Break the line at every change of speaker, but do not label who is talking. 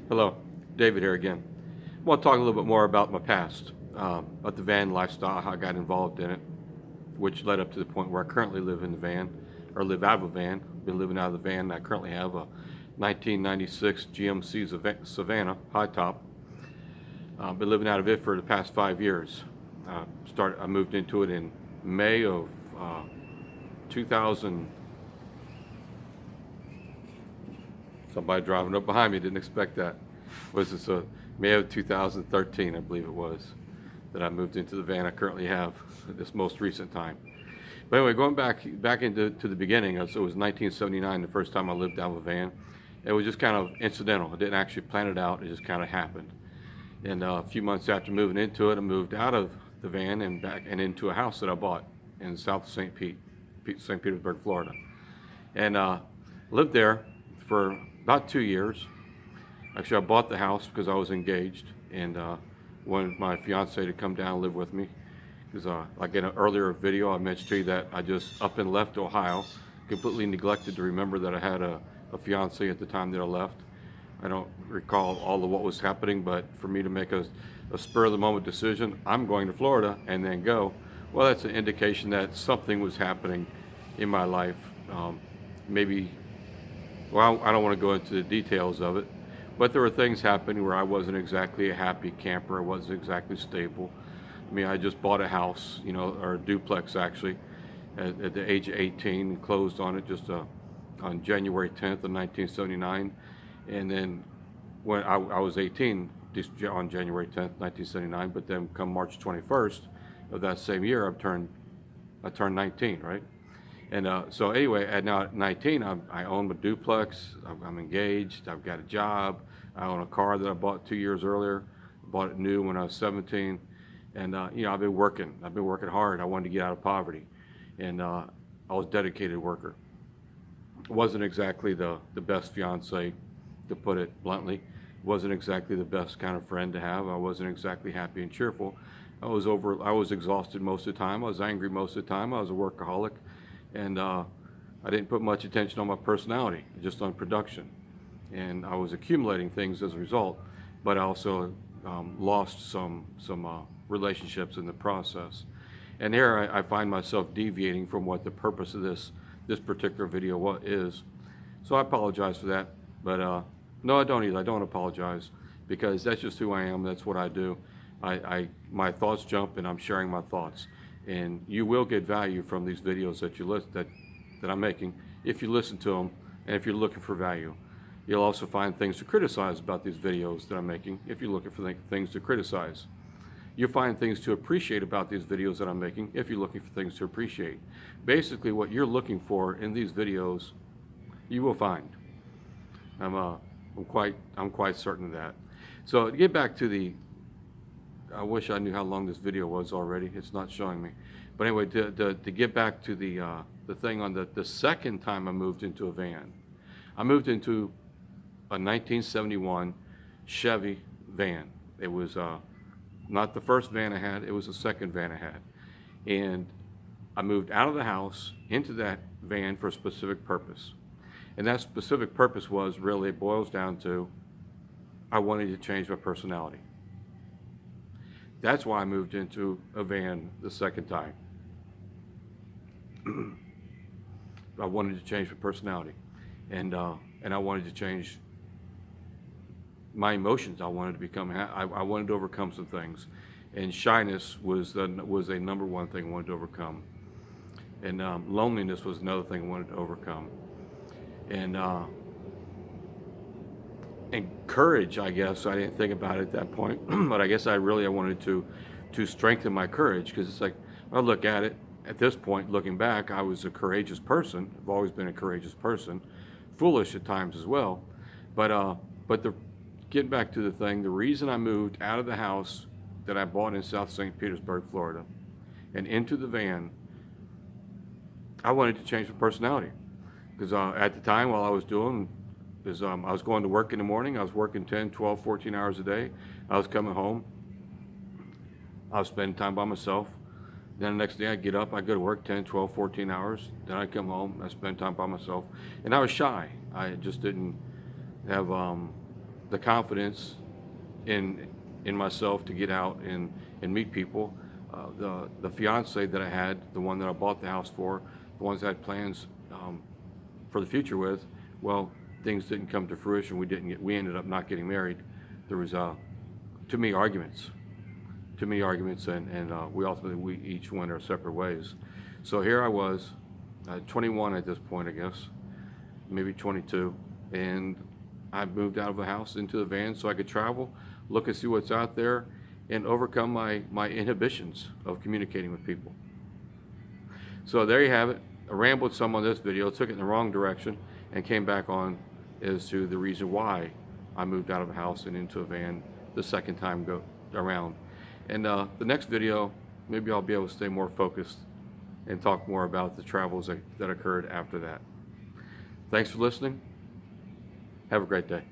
Hello, David here again. I want to talk a little bit more about my past, about the van lifestyle, how I got involved in it, which led up to the point where I currently live in the van, or live out of a van. Been living out of the van. I currently have a 1996 GMC Savannah high top. Been living out of it for the past 5 years. I moved into it in May of 2000. Somebody driving up behind me, didn't expect that. Was this May of 2013, I believe it was, that I moved into the van I currently have at this most recent time. But anyway, going back into the beginning, so it was 1979, the first time I lived out of a van. It was just kind of incidental. I didn't actually plan it out. It just kind of happened. And a few months after moving into it, I moved out of the van and back and into a house that I bought in South St. Petersburg, Florida, and lived there for about 2 years. Actually, I bought the house because I was engaged and wanted my fiance to come down and live with me. Because like in an earlier video, I mentioned to you that I just up and left Ohio, completely neglected to remember that I had a fiance at the time that I left. I don't recall all of what was happening, but for me to make a spur of the moment decision, I'm going to Florida and then go, well, that's an indication that something was happening in my life. Maybe, well, I don't want to go into the details of it, but there were things happening where I wasn't exactly a happy camper. I wasn't exactly stable. I mean, I just bought a house, or a duplex actually, at the age of 18 and closed on it just on January 10th of 1979. And then when I was 18 on January 10th, 1979, but then come March 21st of that same year, I turned 19, right? And so anyway, at 19, I own a duplex. I'm engaged. I've got a job. I own a car that I bought 2 years earlier. I bought it new when I was 17. And I've been working. I've been working hard. I wanted to get out of poverty, and I was a dedicated worker. Wasn't exactly the best fiance, to put it bluntly. Wasn't exactly the best kind of friend to have. I wasn't exactly happy and cheerful. I was exhausted most of the time. I was angry most of the time. I was a workaholic, and I didn't put much attention on my personality, just on production. And I was accumulating things as a result, but I also lost some relationships in the process. And here I find myself deviating from what the purpose of this particular video is. So I apologize for that, but no, I don't either. I don't apologize, because that's just who I am. That's what I do. My thoughts jump, and I'm sharing my thoughts. And you will get value from these videos that I'm making if you listen to them, and if you're looking for value. You'll also find things to criticize about these videos that I'm making if you're looking for things to criticize. You'll find things to appreciate about these videos that I'm making if you're looking for things to appreciate. Basically, what you're looking for in these videos, you will find. I'm quite certain of that. So to get back to I wish I knew how long this video was already. It's not showing me. But anyway, to get back to the thing on the second time I moved into a van. I moved into a 1971 Chevy van. It was not the first van I had, it was the second van I had. And I moved out of the house into that van for a specific purpose. And that specific purpose was really, it boils down to, I wanted to change my personality. That's why I moved into a van the second time. I wanted to change my personality, and I wanted to change my emotions. I wanted to become. I wanted to overcome some things, and shyness was a number one thing I wanted to overcome, and loneliness was another thing I wanted to overcome, and courage. I guess I didn't think about it at that point, but I guess I wanted to strengthen my courage, because it's like, I look at it at this point, looking back, I was a courageous person. I've always been a courageous person, foolish at times as well, but getting back to the thing, the reason I moved out of the house that I bought in South St. Petersburg, Florida, and into the van, I wanted to change my personality. Because at the time, while I was doing is I was going to work in the morning. I was working 10, 12, 14 hours a day. I was coming home. I was spending time by myself. Then the next day I'd get up, I'd go to work 10, 12, 14 hours. Then I'd come home, I'd spend time by myself. And I was shy. I just didn't have the confidence in myself to get out and meet people. The fiance that I had, the one that I bought the house for, the ones I had plans for the future with, well, things didn't come to fruition. We ended up not getting married. There was too many arguments, and we each went our separate ways. So here I was, 21 at this point, I guess, maybe 22, and I moved out of the house into the van so I could travel, look and see what's out there, and overcome my inhibitions of communicating with people. So there you have it. I rambled some on this video, took it in the wrong direction, and came back on as to the reason why I moved out of the house and into a van the second time go around. And the next video, maybe I'll be able to stay more focused and talk more about the travels that occurred after that. Thanks for listening. Have a great day.